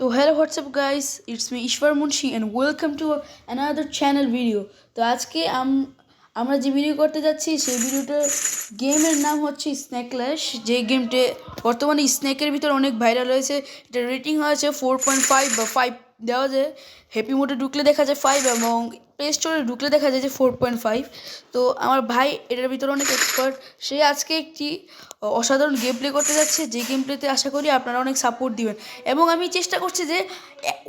So hello, what's up guys? It's me Ishwar Munshi and welcome to another channel video. তো আজকে আমরা যে video করতে যাচ্ছি সেই ভিডিওটার গেমের নাম হচ্ছে স্নেক ক্ল্যাশ। যে গেমটি বর্তমানে স্নেকের ভিতর অনেক ভাইরাল হয়েছে। এটা রেটিং হয়েছে 4.5 বা 5 দেওয়া যায়। হ্যাপি মোডে ঢুকলে দেখা যায় 5 এবং প্লে স্টোরে ঢুকলে দেখা যায় যে 4.5। তো আমার ভাই এটার ভিতরে অনেক এক্সপার্ট। সে আজকে একটি অসাধারণ গেম প্লে করতে যাচ্ছে, যে গেম প্লেতে আশা করি আপনারা অনেক সাপোর্ট দিবেন। এবং আমি চেষ্টা করছি যে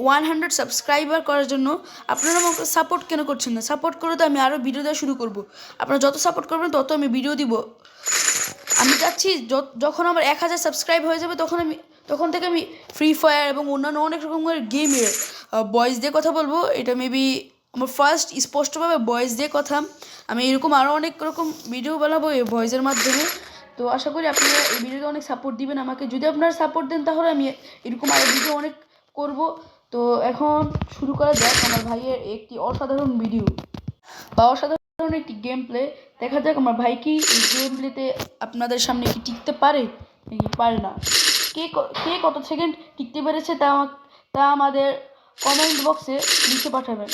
100 সাবস্ক্রাইবার করার জন্য। আপনারা আমাকে সাপোর্ট কেন করছেন না? সাপোর্ট করে তো আমি আরও ভিডিও দেওয়া শুরু করব। আপনারা যত সাপোর্ট করবেন তত আমি ভিডিও দিব। আমি চাচ্ছি যখন আমার 1000 সাবস্ক্রাইব হয়ে যাবে তখন থেকে আমি ফ্রি ফায়ার এবং অন্যান্য অনেক রকমের গেমের বয়েস দিয়ে কথা বলবো। এটা মেবি আমার ফার্স্ট স্পষ্টভাবে বয়েস দিয়ে কথা। আমি এরকম আরও অনেক রকম ভিডিও বানাবো এই ভয়েসের মাধ্যমে। তো আশা করি আপনারা এই ভিডিওতে অনেক সাপোর্ট দিবেন আমাকে। যদি আপনারা সাপোর্ট দেন তাহলে আমি এরকম আরও ভিডিও অনেক করব। তো এখন শুরু করা যাক আমার ভাইয়ের একটি অসাধারণ ভিডিও বা অসাধারণ একটি গেম প্লে। দেখা যাক আমার ভাই কি এই গেম প্লেতে আপনাদের সামনে কি টিকতে পারে নাকি পারে না। কে কত সেকেন্ড টিকতে পেরেছে তা আমাদের কমেন্ট বক্সে লিখে পাঠাবেন।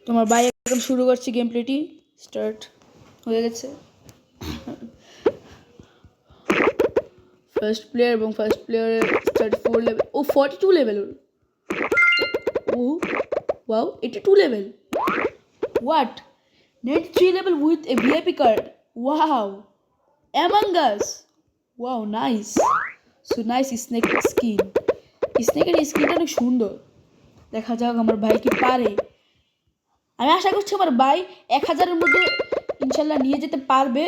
তোমার ভাই এখন শুরু করছে, গেম প্লেটি স্টার্ট হয়ে গেছে। ফার্স্ট প্লেয়ার এবং ফার্স্ট প্লেয়ারের 34 লেভেল ও 42 লেভেল। ও wow, 82 level. What? 93 level with a VIP card. Wow. Among Us. Wow, nice. So nice snake skin. স্নেকের স্কিনটা অনেক সুন্দর। দেখা যাক আমার ভাই কি পারে। আমি আশা করছি আমার ভাই 1000-এর মধ্যে ইনশাল্লাহ নিয়ে যেতে পারবে।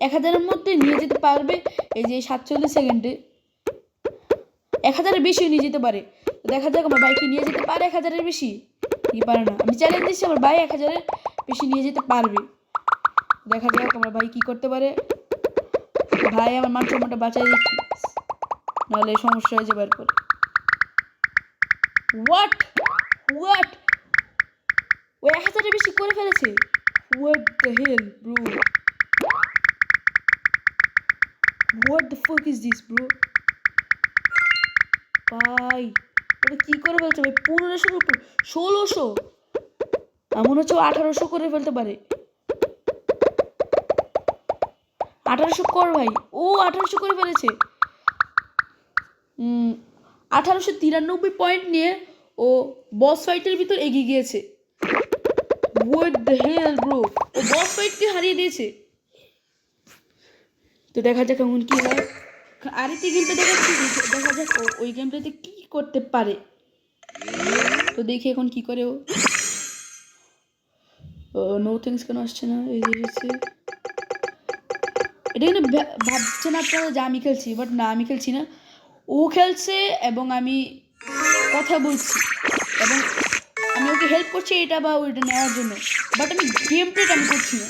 1000-এর মধ্যে নিয়ে যেতে পারবে। এই যে 47 সেকেন্ডে 1000-এর বেশি নিয়ে যেতে পারে। দেখা যাক আমার ভাই কি নিয়ে যেতে পারে 1000-এর বেশি কি পারে না। আমি চ্যালেঞ্জ দিচ্ছি আমার ভাই 1000-এর বেশি নিয়ে যেতে পারবে। দেখা যাক আমার ভাই কি করতে পারে। ভাই আমার মান সম্মানটা বাঁচাই রেখে, নাহলে সমস্যা হয়ে যাবে এরপর। হোয়াট হোয়াট ও 1000-এর বেশি করে ফেলেছে। What the hell bro, what the fuck is this bro. ভাই ওটা কি করে ফেলছে ভাই? 1500-এর উপর 1600, এমন হচ্ছে 1800 করে ফেলতে পারে। 1800 কর ভাই। ও 1800 করে ফেলেছে। 1893 পয়েন্ট নিয়ে ও বস ফাইটের ভিতর এগিয়ে গিয়েছে। হোয়াট দ্য হেল ব্রো, ও বস ফাইটকে হারিয়ে দিয়েছে। তো দেখা যাক এমন কি হয়। আরেকটি গেমটা দেখাচ্ছি, দেখা যাক ওই গেমটাতে কি করতে পারে। তো দেখি এখন কি করে ও। নো থিংস কেন আসছে না? এই যে এসেছে। এটা কিন্তু ভাবছেন আপনারা যে আমি খেলছি, বাট না, আমি খেলছি না। ও খেলছে এবং আমি কথা বলছি এবং আমি ওকে হেল্প করছি এটা বা ওইটা নেওয়ার জন্য, বাট আমি গেম প্লেটা আমি করছি না।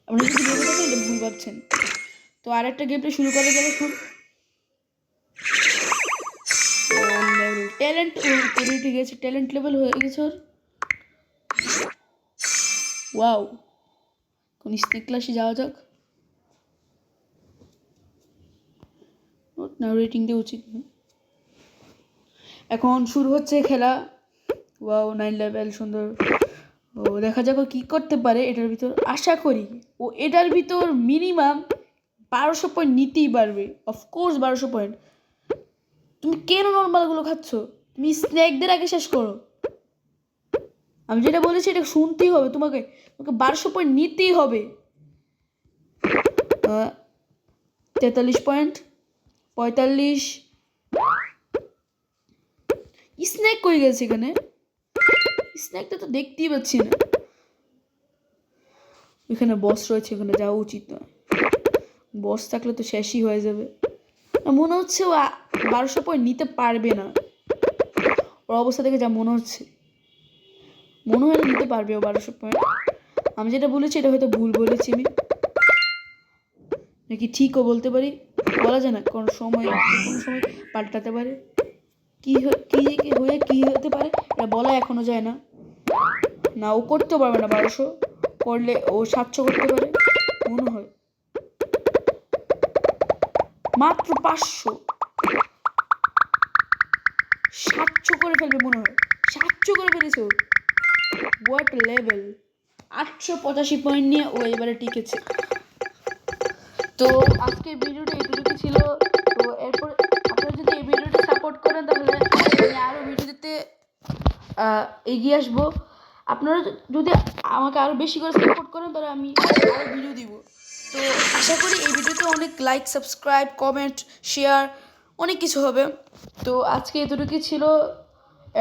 আপনারা যদি ভেবে থাকেন এটা ভুল ভাবছেন। তো আরেকটা গেম প্লে শুরু করা যাবে এখন। ট্যালেন্ট করে উঠে গেছে, ট্যালেন্ট লেভেল হয়ে গেছে ওর। ওয়াও, কোন স্নেক ক্লাসে যাওয়া যাক। না, রেটিং দেওয়া উচিত না। এখন শুরু হচ্ছে খেলা। ওয়াও, 9 লেভেল, সুন্দর। ও দেখা যাক ও কী করতে পারে এটার ভিতর। আশা করি ও এটার ভিতর মিনিমাম 1200 পয়েন্ট নিতেই পারবে। Of course 1200 point. তুমি কেন নর্মালগুলো খাচ্ছ? তুমি স্ন্যাকদের আগে শেষ করো। আমি যেটা বলেছি এটা শুনতেই হবে তোমাকে। 1200 পয়েন্ট নিতেই হবে। 43 পয়েন্ট, 45। স্ন্যাক কই গেছে এখানে? স্ন্যাকটা তো দেখতেই পাচ্ছি না। এখানে বস রয়েছে, এখানে যাওয়া উচিত না। বস থাকলে তো শেষই হয়ে যাবে। মনে হচ্ছে ও 1200 পয়েন্ট নিতে পারবে না। ওর অবস্থা দেখে যা মনে হচ্ছে, মনে হয় না নিতে পারবে ও 1200 পয়েন্ট। আমি যেটা বলেছি এটা হয়তো ভুল বলেছি আমি, নাকি ঠিকও বলতে পারি, বলা যায় না। কোনো সময় পাল্টাতে পারে। কি হয়ে কি হতে পারে এটা বলা এখনো যায় না। না, ও করতেও পারবে না 1200। করলে ও 700 করতে পারে মনে হয়। মাত্র 500। 700 করে ফেলবে মনে হয়। 700 করে ফেলেছে ও। What level! 885 পয়েন্ট নিয়ে ও এবারে টিকেছে। তো আজকের ভিডিওটা এটুকু ছিল। তো এরপর আপনারা যদি এই ভিডিওটা সাপোর্ট করেন তাহলে আমি আরও ভিডিও দিতে এগিয়ে আসবো। আপনারা যদি আমাকে আরও বেশি করে সাপোর্ট করেন তাহলে আমি আরও ভিডিও দিব। তো আশা করি এই ভিডিওতে অনেক লাইক, সাবস্ক্রাইব, কমেন্ট, শেয়ার অনেক কিছু হবে। তো আজকে এতটুকুই ছিল।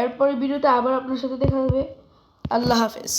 এরপরে ভিডিওতে আবার আপনার সাথে দেখা হবে। আল্লাহ হাফেজ।